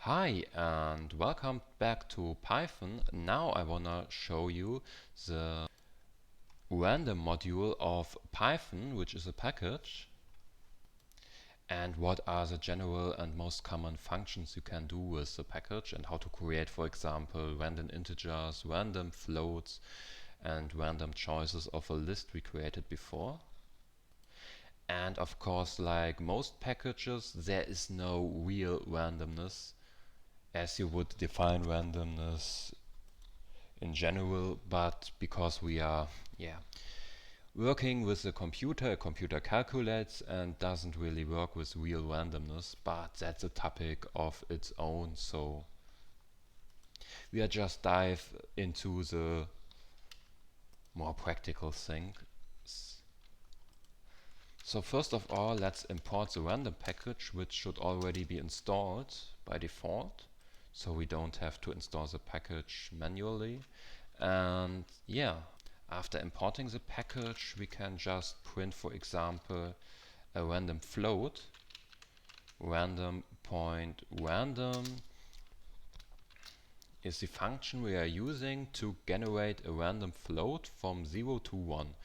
Hi and welcome back to Python. Now I wanna show you the random module of Python, which is a package, and what are the general and most common functions you can do with the package, and how to create, for example, random integers, random floats, and random choices of a list we created before. And of course, like most packages, there is no real randomness as you would define randomness in general, but because we are working with a computer calculates and doesn't really work with real randomness, but that's a topic of its own. So we are just dive into the more practical things. So first of all, let's import the random package, which should already be installed by default, so we don't have to install the package manually. And after importing the package, we can just print, for example, a random float, random.random is the function we are using to generate a random float from 0 to 1.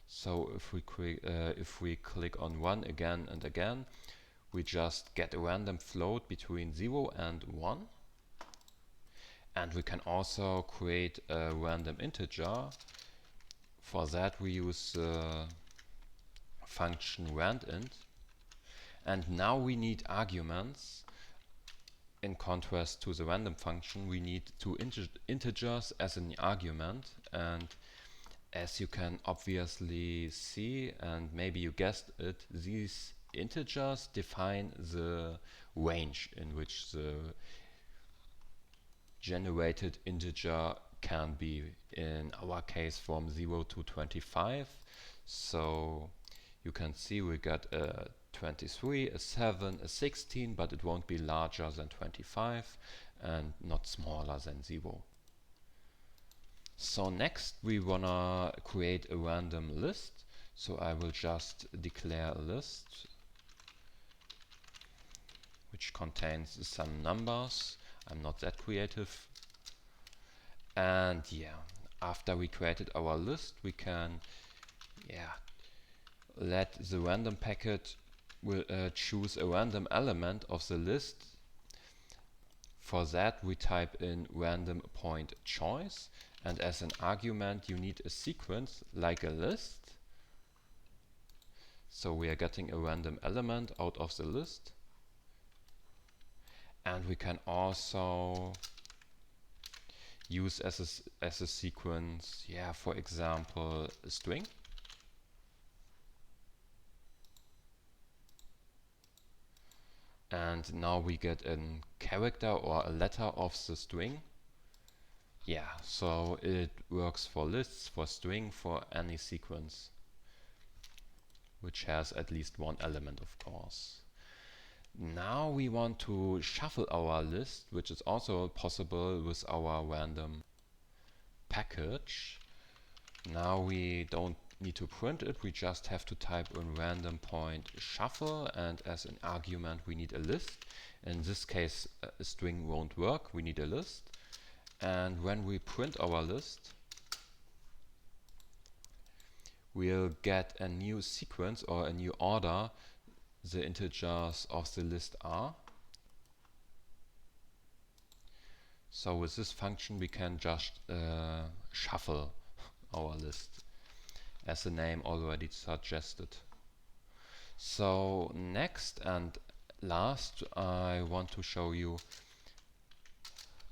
So if we click on 1 again and again, we just get a random float between 0 and 1. And we can also create a random integer. For that we use the function randint. And now we need arguments. In contrast to the random function, we need two integers as an argument. And as you can obviously see, and maybe you guessed it, these integers define the range in which the generated integer can be, in our case from 0 to 25. So you can see we got a 23, a 7, a 16, but it won't be larger than 25 and not smaller than 0. So next we wanna create a random list. So I will just declare a list which contains some numbers. I'm not that creative. And after we created our list, we can let the random packet choose a random element of the list. For that we type in random.choice, and as an argument you need a sequence like a list. So we are getting a random element out of the list. And we can also use as a sequence, for example, a string. And now we get a character or a letter of the string. So it works for lists, for string, for any sequence which has at least one element, of course. Now we want to shuffle our list, which is also possible with our random package. Now we don't need to print it, we just have to type in random.shuffle, and as an argument we need a list. In this case a string won't work, we need a list. And when we print our list, we'll get a new sequence or a new order the integers of the list are. So with this function we can just shuffle our list, as the name already suggested. So next and last, I want to show you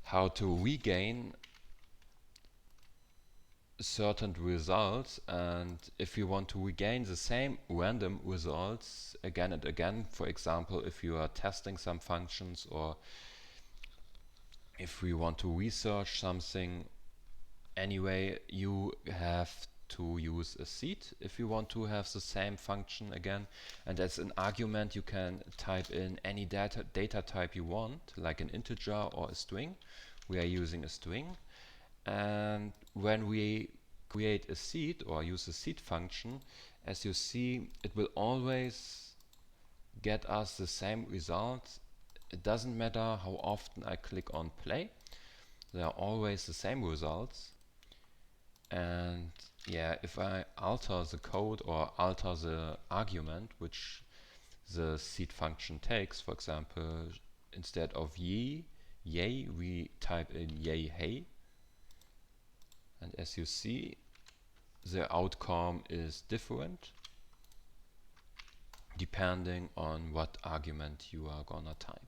how to regain certain results. And if you want to regain the same random results again and again, for example, if you are testing some functions, or if we want to research something, anyway, you have to use a seed if you want to have the same function again. And as an argument you can type in any data type you want, like an integer or a string. We are using a string. And when we create a seed or use a seed function, as you see, it will always get us the same result it doesn't matter how often I click on play, they are always the same results. And yeah, if I alter the code or alter the argument which the seed function takes, for example, instead of yay, we type in yay, hey. And as you see, the outcome is different depending on what argument you are gonna type.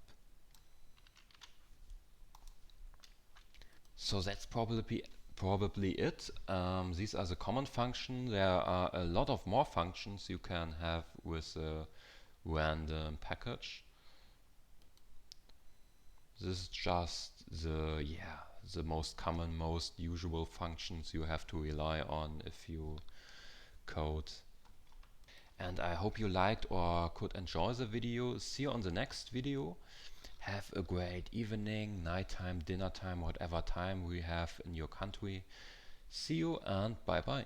So that's probably it. These are the common functions. There are a lot of more functions you can have with a random package. This is just the most common, most usual functions you have to rely on if you code. And I hope you liked or could enjoy the video. See you on the next video. Have a great evening, nighttime, dinner time, whatever time we have in your country. See you and bye bye.